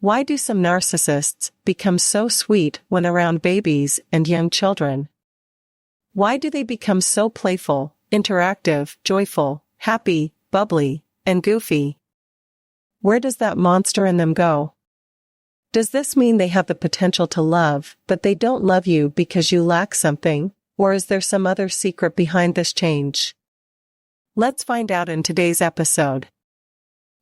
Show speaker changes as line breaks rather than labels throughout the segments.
Why do some narcissists become so sweet when around babies and young children? Why do they become so playful, interactive, joyful, happy, bubbly, and goofy? Where does that monster in them go? Does this mean they have the potential to love, but they don't love you because you lack something, or is there some other secret behind this change? Let's find out in today's episode.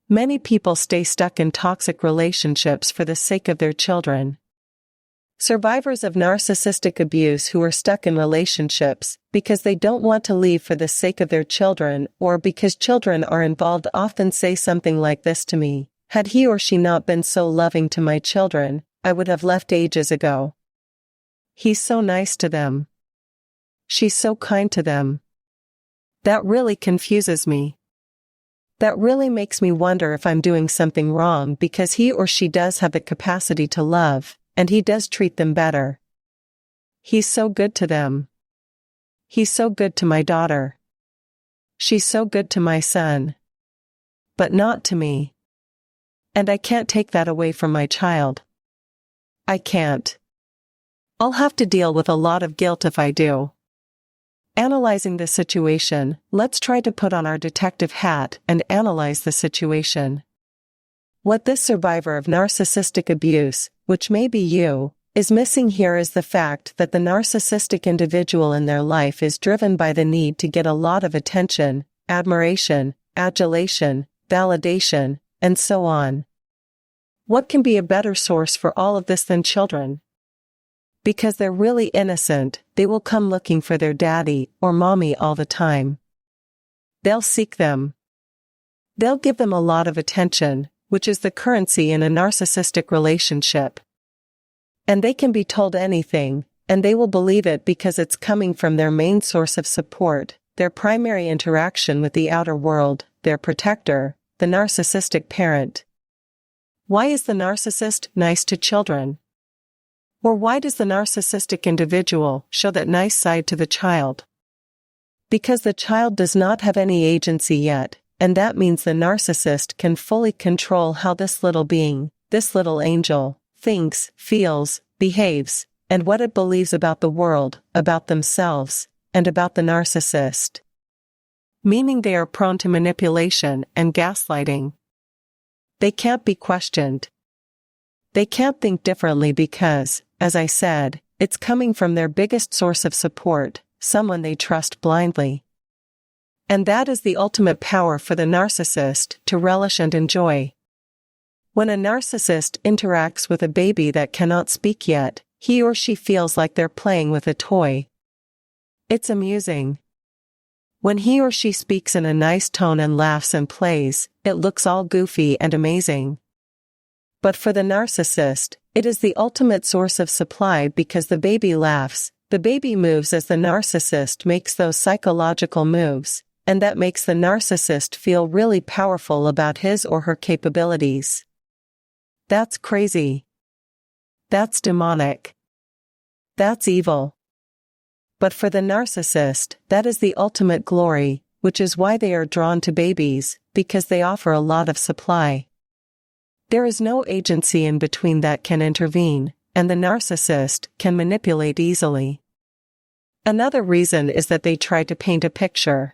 Many people stay stuck in toxic relationships for the sake of their children. Survivors of narcissistic abuse who are stuck in relationships because they don't want to leave for the sake of their children or because children are involved often say something like this to me: "Had he or she not been so loving to my children, I would have left ages ago. He's so nice to them. She's so kind to them." That really confuses me. That really makes me wonder if I'm doing something wrong because he or she does have the capacity to love, and he does treat them better. He's so good to them. He's so good to my daughter. She's so good to my son. But not to me. And I can't take that away from my child. I can't. I'll have to deal with a lot of guilt if I do. Analyzing the situation, let's try to put on our detective hat and analyze the situation. What this survivor of narcissistic abuse, which may be you, is missing here is the fact that the narcissistic individual in their life is driven by the need to get a lot of attention, admiration, adulation, validation, and so on. What can be a better source for all of this than children? Because they're really innocent, they will come looking for their daddy or mommy all the time. They'll seek them. They'll give them a lot of attention, which is the currency in a narcissistic relationship. And they can be told anything, and they will believe it because it's coming from their main source of support, their primary interaction with the outer world, their protector, the narcissistic parent. Why is the narcissist nice to children? Or why does the narcissistic individual show that nice side to the child? Because the child does not have any agency yet, and that means the narcissist can fully control how this little being, this little angel, thinks, feels, behaves, and what it believes about the world, about themselves, and about the narcissist. Meaning they are prone to manipulation and gaslighting. They can't be questioned. They can't think differently because, as I said, it's coming from their biggest source of support, someone they trust blindly. And that is the ultimate power for the narcissist to relish and enjoy. When a narcissist interacts with a baby that cannot speak yet, he or she feels like they're playing with a toy. It's amusing. When he or she speaks in a nice tone and laughs and plays, it looks all goofy and amazing. But for the narcissist, it is the ultimate source of supply because the baby laughs, the baby moves as the narcissist makes those psychological moves, and that makes the narcissist feel really powerful about his or her capabilities. That's crazy. That's demonic. That's evil. But for the narcissist, that is the ultimate glory, which is why they are drawn to babies, because they offer a lot of supply. There is no agency in between that can intervene, and the narcissist can manipulate easily. Another reason is that they try to paint a picture.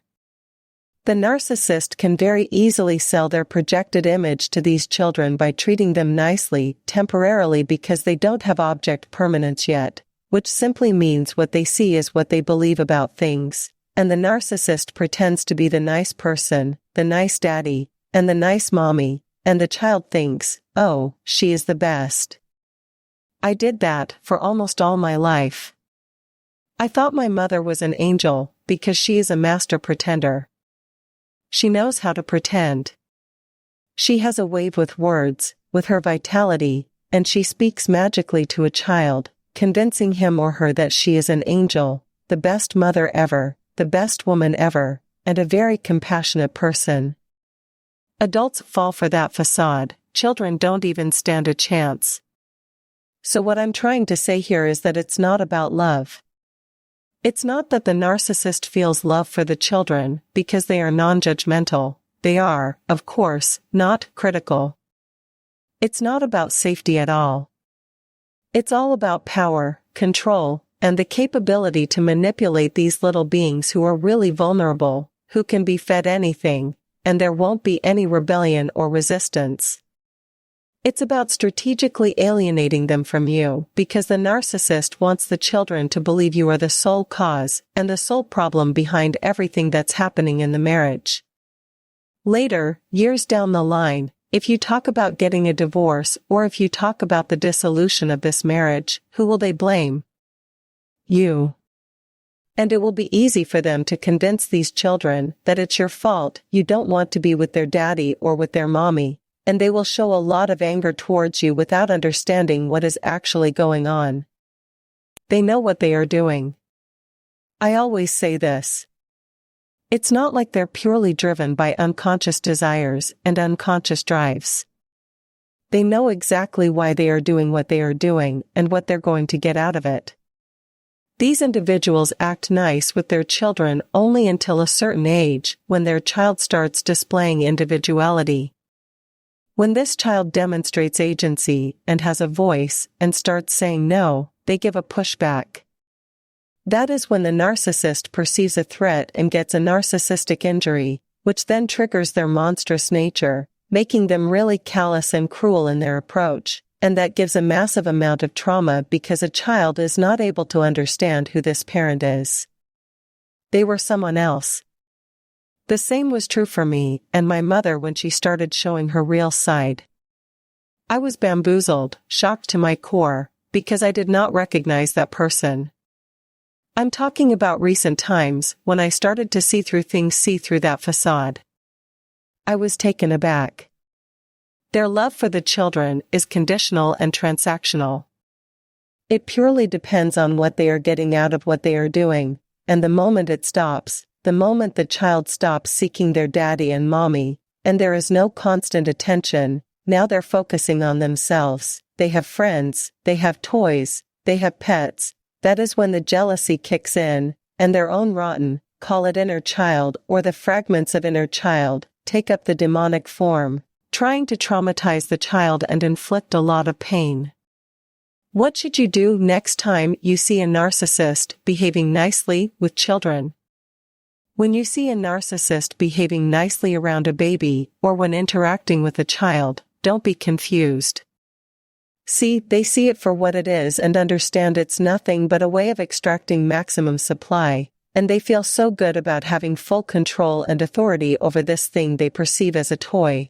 The narcissist can very easily sell their projected image to these children by treating them nicely, temporarily because they don't have object permanence yet, which simply means what they see is what they believe about things, and the narcissist pretends to be the nice person, the nice daddy, and the nice mommy, and the child thinks, "Oh, she is the best." I did that for almost all my life. I thought my mother was an angel because she is a master pretender. She knows how to pretend. She has a wave with words, with her vitality, and she speaks magically to a child, convincing him or her that she is an angel, the best mother ever, the best woman ever, and a very compassionate person. Adults fall for that facade, children don't even stand a chance. So what I'm trying to say here is that it's not about love. It's not that the narcissist feels love for the children because they are non-judgmental. They are, of course, not critical. It's not about safety at all. It's all about power, control, and the capability to manipulate these little beings who are really vulnerable, who can be fed anything, and there won't be any rebellion or resistance. It's about strategically alienating them from you, because the narcissist wants the children to believe you are the sole cause and the sole problem behind everything that's happening in the marriage. Later, years down the line, if you talk about getting a divorce or if you talk about the dissolution of this marriage, who will they blame? You. And it will be easy for them to convince these children that it's your fault, you don't want to be with their daddy or with their mommy, and they will show a lot of anger towards you without understanding what is actually going on. They know what they are doing. I always say this. It's not like they're purely driven by unconscious desires and unconscious drives. They know exactly why they are doing what they are doing and what they're going to get out of it. These individuals act nice with their children only until a certain age, when their child starts displaying individuality. When this child demonstrates agency and has a voice and starts saying no, they give a pushback. That is when the narcissist perceives a threat and gets a narcissistic injury, which then triggers their monstrous nature, making them really callous and cruel in their approach, and that gives a massive amount of trauma because a child is not able to understand who this parent is. They were someone else. The same was true for me and my mother when she started showing her real side. I was bamboozled, shocked to my core, because I did not recognize that person. I'm talking about recent times, when I started to see through that facade. I was taken aback. Their love for the children is conditional and transactional. It purely depends on what they are getting out of what they are doing, and the moment it stops, the moment the child stops seeking their daddy and mommy, and there is no constant attention, now they're focusing on themselves, they have friends, they have toys, they have pets, that is when the jealousy kicks in, and their own rotten, call it inner child or the fragments of inner child, take up the demonic form, trying to traumatize the child and inflict a lot of pain. What should you do next time you see a narcissist behaving nicely with children? When you see a narcissist behaving nicely around a baby or when interacting with a child, don't be confused. See, they see it for what it is and understand it's nothing but a way of extracting maximum supply, and they feel so good about having full control and authority over this thing they perceive as a toy,